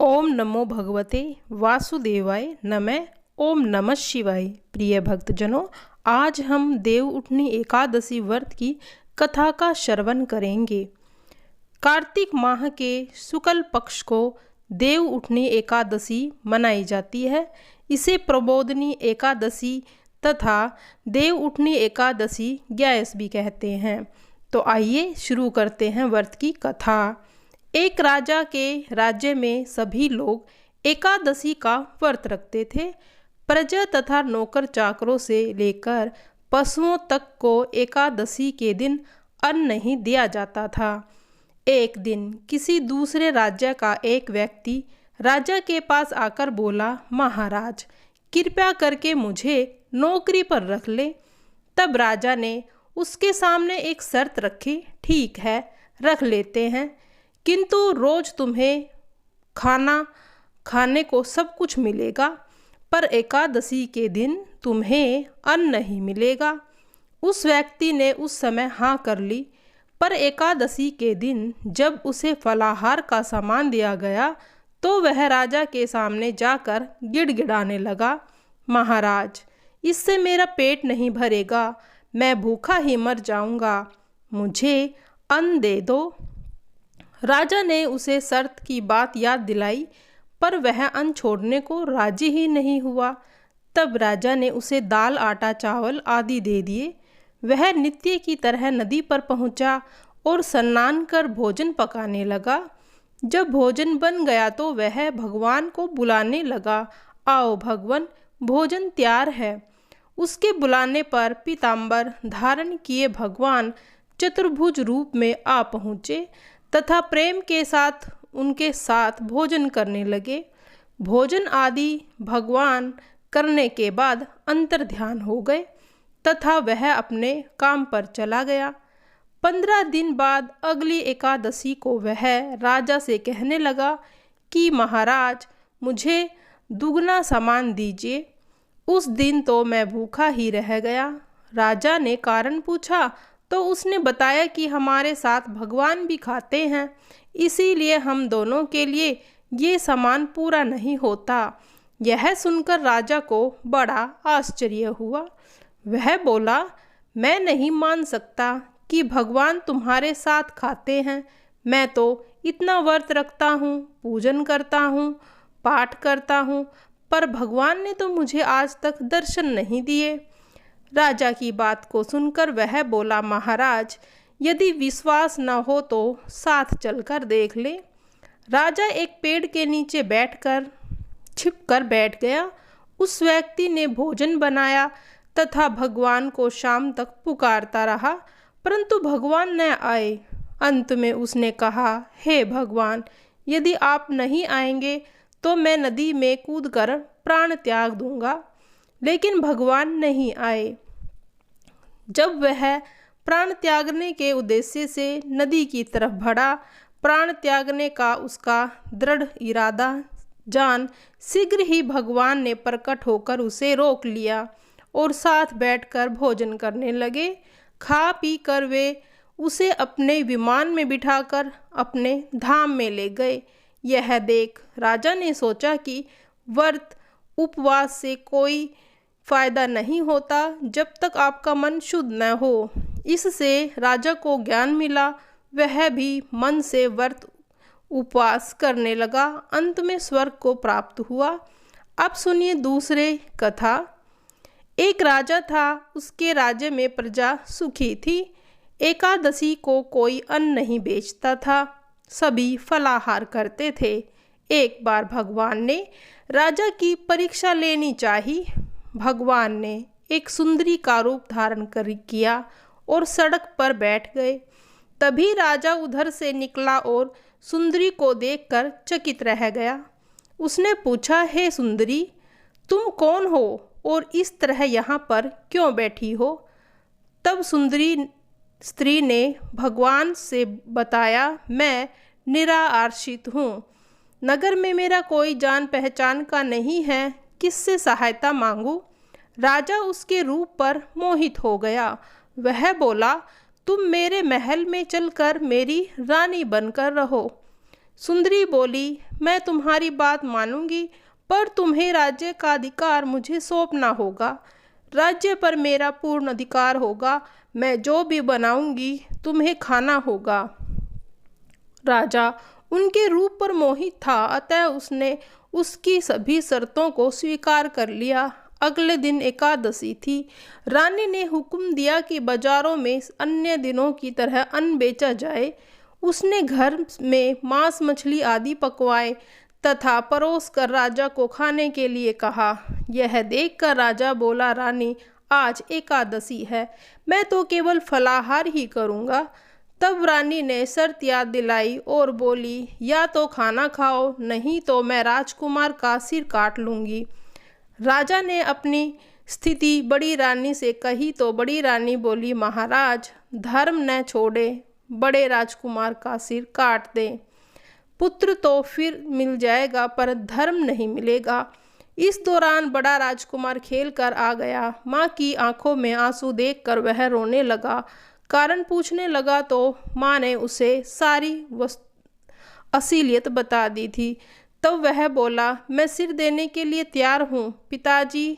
ओम नमो भगवते वासुदेवाय नमः। ओम नमः शिवाय। प्रिय भक्तजनों, आज हम देव उठनी एकादशी व्रत की कथा का श्रवण करेंगे। कार्तिक माह के शुक्ल पक्ष को देव उठनी एकादशी मनाई जाती है। इसे प्रबोधनी एकादशी तथा देव उठनी एकादशी ग्यायस भी कहते हैं। तो आइए शुरू करते हैं व्रत की कथा। एक राजा के राज्य में सभी लोग एकादशी का व्रत रखते थे। प्रजा तथा नौकर चाकरों से लेकर पशुओं तक को एकादशी के दिन अन्न नहीं दिया जाता था। एक दिन किसी दूसरे राज्य का एक व्यक्ति राजा के पास आकर बोला, महाराज, कृपया करके मुझे नौकरी पर रख ले। तब राजा ने उसके सामने एक शर्त रखी। ठीक है, रख लेते हैं, किंतु रोज तुम्हें खाने को सब कुछ मिलेगा, पर एकादशी के दिन तुम्हें अन्न नहीं मिलेगा। उस व्यक्ति ने उस समय हाँ कर ली, पर एकादशी के दिन जब उसे फलाहार का सामान दिया गया तो वह राजा के सामने जाकर गिड़गिड़ाने लगा, महाराज, इससे मेरा पेट नहीं भरेगा, मैं भूखा ही मर जाऊंगा, मुझे अन्न दे दो। राजा ने उसे शर्त की बात याद दिलाई, पर वह अन्न छोड़ने को राजी ही नहीं हुआ। तब राजा ने उसे दाल, आटा, चावल आदि दे दिए। वह नित्य की तरह नदी पर पहुंचा और स्नान कर भोजन पकाने लगा। जब भोजन बन गया तो वह भगवान को बुलाने लगा, आओ भगवान, भोजन तैयार है। उसके बुलाने पर पीताम्बर धारण किए भगवान चतुर्भुज रूप में आ पहुँचे तथा प्रेम के साथ उनके साथ भोजन करने लगे। भोजन आदि भगवान करने के बाद अंतर्ध्यान हो गए तथा वह अपने काम पर चला गया। 15 दिन बाद अगली एकादशी को वह राजा से कहने लगा कि महाराज, मुझे दुगना सामान दीजिए। उस दिन तो मैं भूखा ही रह गया। राजा ने कारण पूछा तो उसने बताया कि हमारे साथ भगवान भी खाते हैं, इसीलिए हम दोनों के लिए ये सामान पूरा नहीं होता। यह सुनकर राजा को बड़ा आश्चर्य हुआ। वह बोला, मैं नहीं मान सकता कि भगवान तुम्हारे साथ खाते हैं। मैं तो इतना व्रत रखता हूँ, पूजन करता हूँ, पाठ करता हूँ, पर भगवान ने तो मुझे आज तक दर्शन नहीं दिए। राजा की बात को सुनकर वह बोला, महाराज, यदि विश्वास न हो तो साथ चलकर देख ले। राजा एक पेड़ के नीचे छिपकर बैठ गया। उस व्यक्ति ने भोजन बनाया तथा भगवान को शाम तक पुकारता रहा, परंतु भगवान न आए। अंत में उसने कहा, हे भगवान, यदि आप नहीं आएंगे तो मैं नदी में कूदकर प्राण त्याग दूंगा। लेकिन भगवान नहीं आए। जब वह प्राण त्यागने के उद्देश्य से नदी की तरफ बढ़ा, प्राण त्यागने का उसका दृढ़ इरादा जान शीघ्र ही भगवान ने प्रकट होकर उसे रोक लिया और साथ बैठकर भोजन करने लगे। खा पी कर वे उसे अपने विमान में बिठाकर अपने धाम में ले गए। यह देख राजा ने सोचा कि व्रत उपवास से कोई फायदा नहीं होता जब तक आपका मन शुद्ध न हो। इससे राजा को ज्ञान मिला। वह भी मन से व्रत उपवास करने लगा। अंत में स्वर्ग को प्राप्त हुआ। अब सुनिए दूसरे कथा। एक राजा था, उसके राज्य में प्रजा सुखी थी। एकादशी को कोई अन्न नहीं बेचता था, सभी फलाहार करते थे। एक बार भगवान ने राजा की परीक्षा लेनी चाही। भगवान ने एक सुंदरी का रूप धारण किया और सड़क पर बैठ गए। तभी राजा उधर से निकला और सुंदरी को देखकर चकित रह गया। उसने पूछा, हे सुंदरी, तुम कौन हो और इस तरह यहाँ पर क्यों बैठी हो? तब सुंदरी स्त्री ने भगवान से बताया, मैं निराश्रित हूँ, नगर में मेरा कोई जान पहचान का नहीं है, किससे सहायता मांगूं? राजा उसके रूप पर मोहित हो गया। वह बोला, तुम मेरे महल में चलकर मेरी रानी बनकर रहो। सुंदरी बोली, मैं तुम्हारी बात मानूंगी, पर तुम्हें राज्य का अधिकार मुझे सौंपना होगा। राज्य पर मेरा पूर्ण अधिकार होगा। मैं जो भी बनाऊंगी तुम्हें खाना होगा। राजा उनके रूप पर मोहित था, अतः उसने उसकी सभी शर्तों को स्वीकार कर लिया। अगले दिन एकादशी थी। रानी ने हुक्म दिया कि बाजारों में अन्य दिनों की तरह अन्न बेचा जाए। उसने घर में मांस मछली आदि पकवाए तथा परोस कर राजा को खाने के लिए कहा। यह देखकर राजा बोला, रानी, आज एकादशी है, मैं तो केवल फलाहार ही करूँगा। तब रानी ने शर्त याद दिलाई और बोली, या तो खाना खाओ, नहीं तो मैं राजकुमार का सिर काट लूँगी। राजा ने अपनी स्थिति बड़ी रानी से कही तो बड़ी रानी बोली, महाराज, धर्म न छोड़े, बड़े राजकुमार का सिर काट दें। पुत्र तो फिर मिल जाएगा, पर धर्म नहीं मिलेगा। इस दौरान बड़ा राजकुमार खेल कर आ गया। माँ की आंखों में आंसू देखकर वह रोने लगा। कारण पूछने लगा तो माँ ने उसे सारी असलियत बता दी थी। तब वह बोला, मैं सिर देने के लिए तैयार हूँ, पिताजी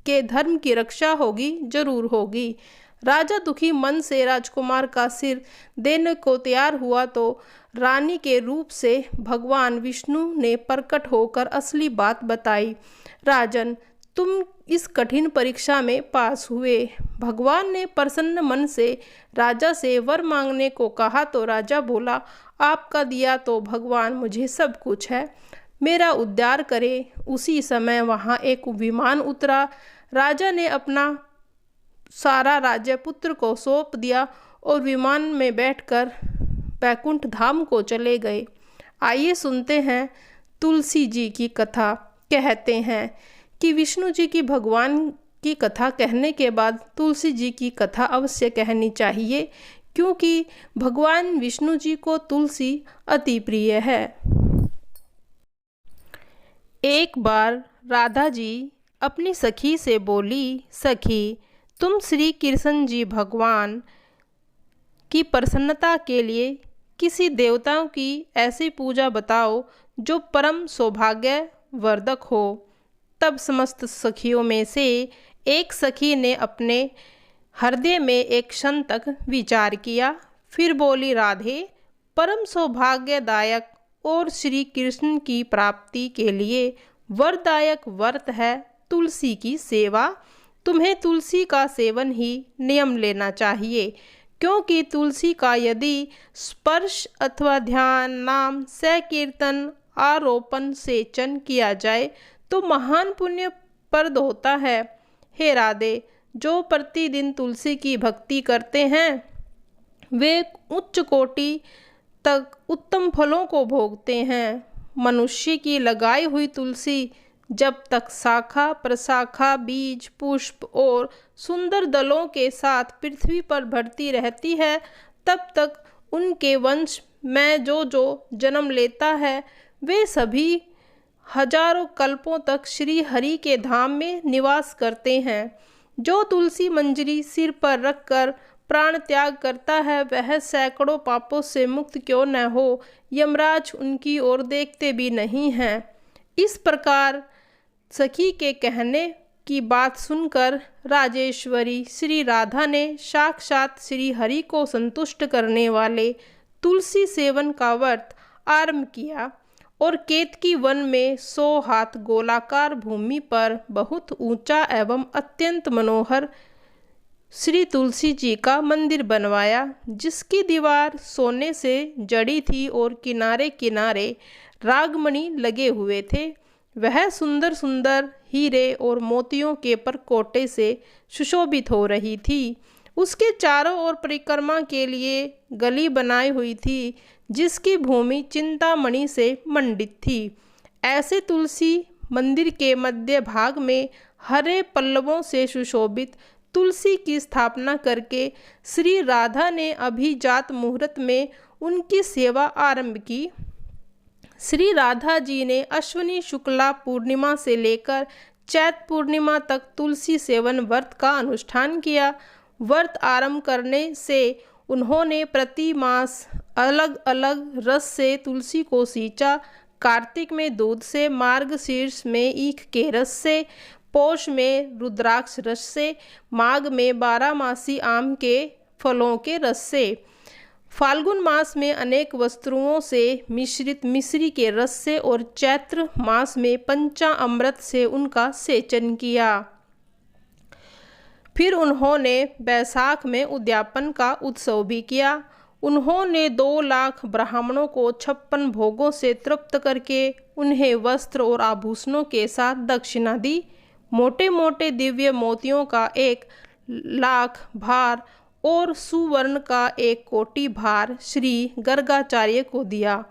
के धर्म की रक्षा होगी, जरूर होगी। राजा दुखी मन से राजकुमार का सिर देने को तैयार हुआ तो रानी के रूप से भगवान विष्णु ने प्रकट होकर असली बात बताई। राजन, तुम इस कठिन परीक्षा में पास हुए। भगवान ने प्रसन्न मन से राजा से वर मांगने को कहा तो राजा बोला, आपका दिया तो भगवान मुझे सब कुछ है, मेरा उद्धार करे। उसी समय वहाँ एक विमान उतरा। राजा ने अपना सारा राज्य पुत्र को सौंप दिया और विमान में बैठकर बैकुंठ धाम को चले गए। आइए सुनते हैं तुलसी जी की कथा। कहते हैं कि विष्णु जी की भगवान की कथा कहने के बाद तुलसी जी की कथा अवश्य कहनी चाहिए, क्योंकि भगवान विष्णु जी को तुलसी अति प्रिय है। एक बार राधा जी अपनी सखी से बोली, सखी, तुम श्री कृष्ण जी भगवान की प्रसन्नता के लिए किसी देवताओं की ऐसी पूजा बताओ जो परम सौभाग्य वर्धक हो। तब समस्त सखियों में से एक सखी ने अपने हृदय में एक क्षण तक विचार किया, फिर बोली, राधे, परम सौभाग्यदायक और श्री कृष्ण की प्राप्ति के लिए वरदायक व्रत है तुलसी की सेवा। तुम्हें तुलसी का सेवन ही नियम लेना चाहिए, क्योंकि तुलसी का यदि स्पर्श अथवा ध्यान, नाम, संकीर्तन, आरोपण, सेचन किया जाए तो महान पुण्य प्रद होता है। हे राधे, जो प्रतिदिन तुलसी की भक्ति करते हैं वे उच्च कोटि तक उत्तम फलों को भोगते हैं। मनुष्य की लगाई हुई तुलसी जब तक शाखा प्रशाखा, बीज, पुष्प और सुंदर दलों के साथ पृथ्वी पर बढ़ती रहती है, तब तक उनके वंश में जो जन्म लेता है वे सभी हजारों कल्पों तक श्री हरि के धाम में निवास करते हैं। जो तुलसी मंजरी सिर पर रखकर प्राण त्याग करता है वह सैकड़ों पापों से मुक्त क्यों न हो, यमराज उनकी ओर देखते भी नहीं हैं। इस प्रकार सखी के कहने की बात सुनकर राजेश्वरी श्री राधा ने साक्षात श्री हरि को संतुष्ट करने वाले तुलसी सेवन का व्रत आरंभ किया और केतकी वन में 100 हाथ गोलाकार भूमि पर बहुत ऊंचा एवं अत्यंत मनोहर श्री तुलसी जी का मंदिर बनवाया, जिसकी दीवार सोने से जड़ी थी और किनारे किनारे रागमणि लगे हुए थे। वह सुंदर सुंदर हीरे और मोतियों के परकोटे से सुशोभित हो रही थी। उसके चारों ओर परिक्रमा के लिए गली बनाई हुई थी, जिसकी भूमि चिंतामणि से मंडित थी। ऐसे तुलसी मंदिर के मध्य भाग में हरे पल्लवों से सुशोभित तुलसी की स्थापना करके श्री राधा ने अभिजात मुहूर्त में उनकी सेवा आरंभ की। श्री राधा जी ने अश्विनी शुक्ला पूर्णिमा से लेकर चैत पूर्णिमा तक तुलसी सेवन व्रत का अनुष्ठान किया। व्रत आरंभ करने से उन्होंने प्रति मास अलग अलग रस से तुलसी को सींचा। कार्तिक में दूध से, मार्गशीर्ष में ईख के रस से, पौष में रुद्राक्ष रस से, माघ में बारहमासी आम के फलों के रस से, फाल्गुन मास में अनेक वस्तुओं से मिश्रित मिश्री के रस से और चैत्र मास में पंचामृत से उनका सेचन किया। फिर उन्होंने बैसाख में उद्यापन का उत्सव भी किया। उन्होंने 2 लाख ब्राह्मणों को 56 भोगों से तृप्त करके उन्हें वस्त्र और आभूषणों के साथ दक्षिणा दी। मोटे मोटे दिव्य मोतियों का 1 लाख भार और सुवर्ण का 1 कोटि भार श्री गर्गाचार्य को दिया।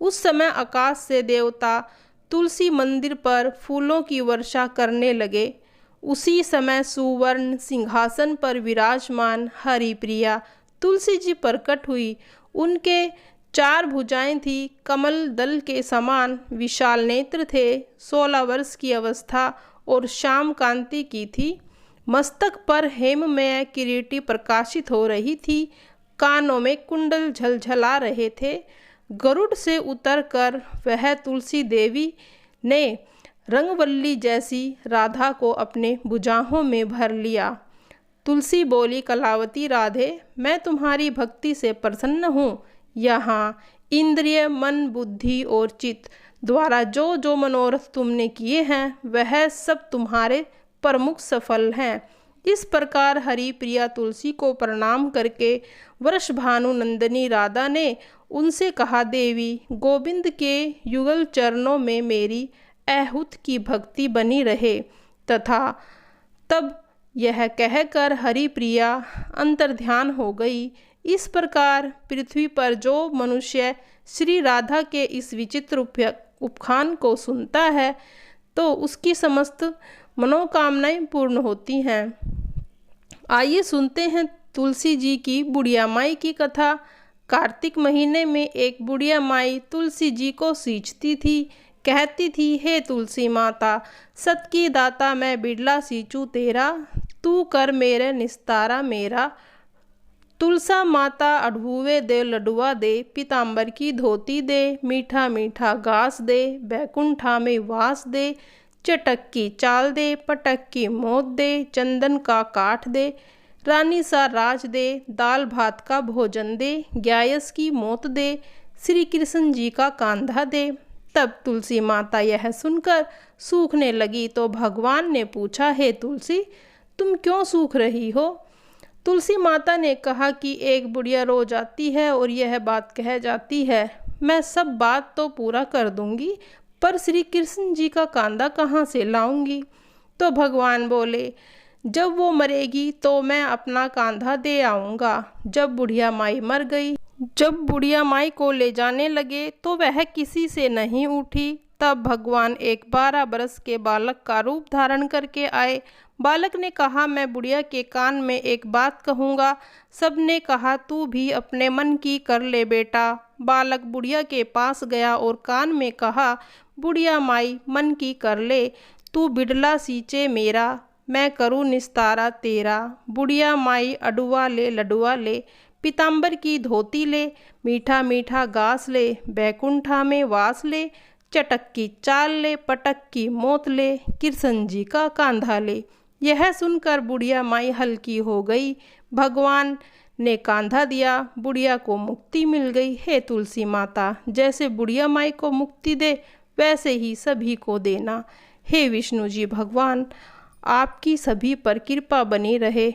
उस समय आकाश से देवता तुलसी मंदिर पर फूलों की वर्षा करने लगे। उसी समय सुवर्ण सिंहासन पर विराजमान हरिप्रिया तुलसी जी प्रकट हुई। उनके 4 भुजाएं थी, कमल दल के समान विशाल नेत्र थे, 16 वर्ष की अवस्था और श्याम कांति की थी। मस्तक पर हेममय किरीटी प्रकाशित हो रही थी, कानों में कुंडल झलझला रहे थे। गरुड़ से उतरकर वह तुलसी देवी ने रंगवल्ली जैसी राधा को अपने भुजाओं में भर लिया। तुलसी बोली, कलावती राधे, मैं तुम्हारी भक्ति से प्रसन्न हूँ। यहाँ इंद्रिय, मन, बुद्धि और चित्त द्वारा जो जो मनोरथ तुमने किए हैं वह सब तुम्हारे प्रमुख सफल हैं। इस प्रकार हरिप्रिया तुलसी को प्रणाम करके वृषभानु नंदिनी राधा ने उनसे कहा, देवी, गोविंद के युगल चरणों में मेरी अहूत की भक्ति बनी रहे। तथा तब यह कहकर हरिप्रिया अंतर्ध्यान हो गई। इस प्रकार पृथ्वी पर जो मनुष्य श्री राधा के इस विचित्र उपख्यान को सुनता है तो उसकी समस्त मनोकामनाएं पूर्ण होती हैं। आइए सुनते हैं तुलसी जी की बुढ़िया माई की कथा। कार्तिक महीने में एक बुढ़िया माई तुलसी जी को सींचती थी। कहती थी, हे तुलसी माता, सत की दाता, मैं बिरला सींचू तेरा, तू कर मेरे निस्तारा मेरा। तुलसा माता अढ़ुए दे लडुआ दे, पीताम्बर की धोती दे, मीठा मीठा घास दे, बैकुंठा में वास दे, चटक की चाल दे, पटक की मोत दे, चंदन का काठ दे, रानी सा राज दे, दाल भात का भोजन दे, ग्यायस की मोत दे, श्री कृष्ण जी का कांधा दे। तब तुलसी माता यह सुनकर सूखने लगी तो भगवान ने पूछा, हे तुलसी, तुम क्यों सूख रही हो? तुलसी माता ने कहा कि एक बुढ़िया रोज आती है और यह बात कह जाती है, मैं सब बात तो पूरा कर दूंगी, पर श्री कृष्ण जी का कांधा कहाँ से लाऊंगी? तो भगवान बोले, जब वो मरेगी तो मैं अपना कांधा दे आऊँगा। जब बुढ़िया माई मर गई, जब बुढ़िया माई को ले जाने लगे तो वह किसी से नहीं उठी। तब भगवान एक 12 बरस के बालक का रूप धारण करके आए। बालक ने कहा, मैं बुढ़िया के कान में एक बात कहूँगा। सबने कहा, तू भी अपने मन की कर ले बेटा। बालक बुढ़िया के पास गया और कान में कहा, बुढ़िया माई, मन की कर ले, तू बिड़ला सींचे मेरा, मैं करूँ निस्तारा तेरा। बुढ़िया माई अडुआ ले लडुआ ले, पीताम्बर की धोती ले, मीठा मीठा घास ले, बैकुंठा में वास ले, चटक की चाल ले, पटक की मोत ले, कृष्ण जी का कांधा ले। यह सुनकर बुढ़िया माई हल्की हो गई। भगवान ने कांधा दिया, बुढ़िया को मुक्ति मिल गई। हे तुलसी माता, जैसे बुढ़िया माई को मुक्ति दे वैसे ही सभी को देना। हे विष्णु जी भगवान, आपकी सभी पर कृपा बनी रहे।